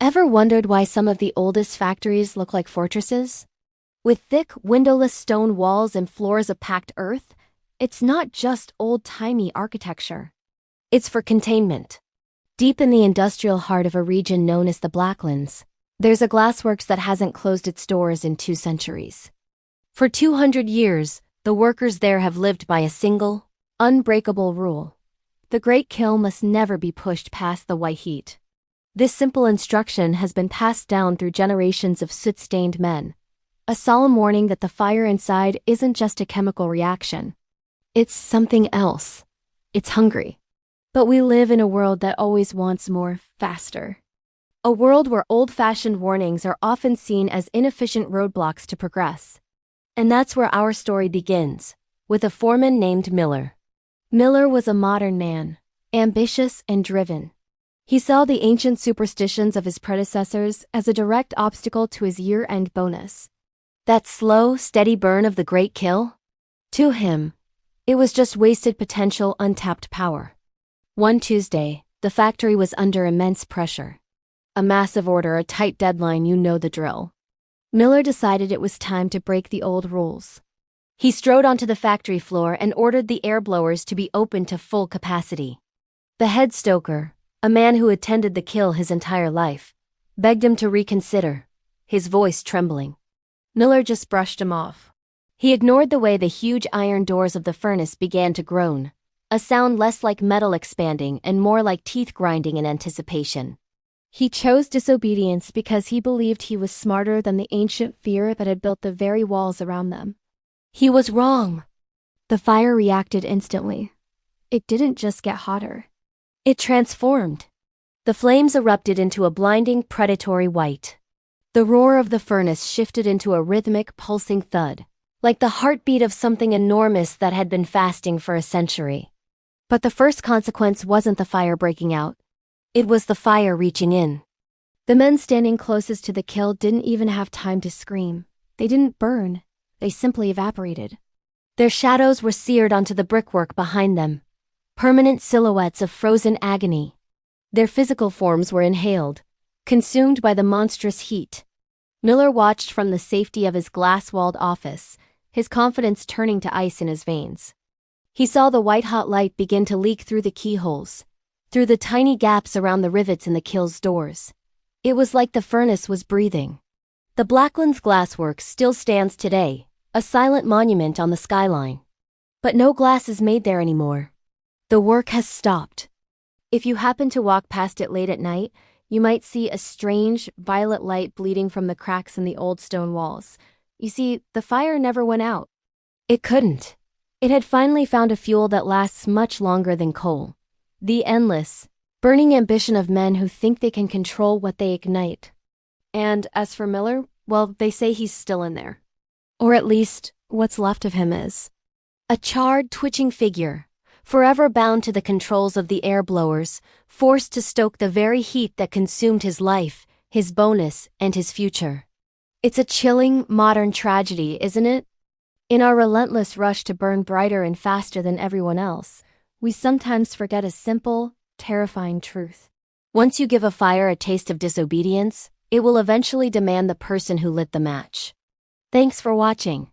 Ever wondered why some of the oldest factories look like fortresses? With thick, windowless stone walls and floors of packed earth, it's not just old-timey architecture. It's for containment. Deep in the industrial heart of a region known as the Blacklands, there's a glassworks that hasn't closed its doors in 2 centuries. For 200 years, the workers there have lived by a single, unbreakable rule. The great kiln must never be pushed past the white heat. This simple instruction has been passed down through generations of soot-stained men, a solemn warning that the fire inside isn't just a chemical reaction. It's something else. It's hungry. But we live in a world that always wants more, faster. A world where old-fashioned warnings are often seen as inefficient roadblocks to progress. And that's where our story begins, with a foreman named Miller. Miller was a modern man, ambitious and driven. He saw the ancient superstitions of his predecessors as a direct obstacle to his year-end bonus. That slow, steady burn of the great kiln? To him, it was just wasted potential, untapped power. One Tuesday, the factory was under immense pressure. A massive order, a tight deadline, you know the drill. Miller decided it was time to break the old rules. He strode onto the factory floor and ordered the air blowers to be opened to full capacity. The head stoker, a man who attended the kiln his entire life, begged him to reconsider, his voice trembling. Miller just brushed him off. He ignored the way the huge iron doors of the furnace began to groan, a sound less like metal expanding and more like teeth grinding in anticipation. He chose disobedience because he believed he was smarter than the ancient fear that had built the very walls around them. He was wrong. The fire reacted instantly. It didn't just get hotter. It transformed. The flames erupted into a blinding, predatory white. The roar of the furnace shifted into a rhythmic, pulsing thud, like the heartbeat of something enormous that had been fasting for a century. But the first consequence wasn't the fire breaking out. It was the fire reaching in. The men standing closest to the kiln didn't even have time to scream. They didn't burn. They simply evaporated. Their shadows were seared onto the brickwork behind them, permanent silhouettes of frozen agony. Their physical forms were inhaled, consumed by the monstrous heat. Miller watched from the safety of his glass-walled office, his confidence turning to ice in his veins. He saw the white-hot light begin to leak through the keyholes, through the tiny gaps around the rivets in the kiln's doors. It was like the furnace was breathing. The Blacklands Glassworks still stands today, a silent monument on the skyline. But no glass is made there anymore. The work has stopped. If you happen to walk past it late at night, you might see a strange, violet light bleeding from the cracks in the old stone walls. You see, the fire never went out. It couldn't. It had finally found a fuel that lasts much longer than coal. The endless, burning ambition of men who think they can control what they ignite. And as for Miller, well, they say he's still in there. Or at least, what's left of him is. A charred, twitching figure, forever bound to the controls of the air blowers, forced to stoke the very heat that consumed his life, his bonus, and his future. It's a chilling, modern tragedy, isn't it? In our relentless rush to burn brighter and faster than everyone else, we sometimes forget a simple, terrifying truth. Once you give a fire a taste of disobedience, it will eventually demand the person who lit the match. Thanks for watching.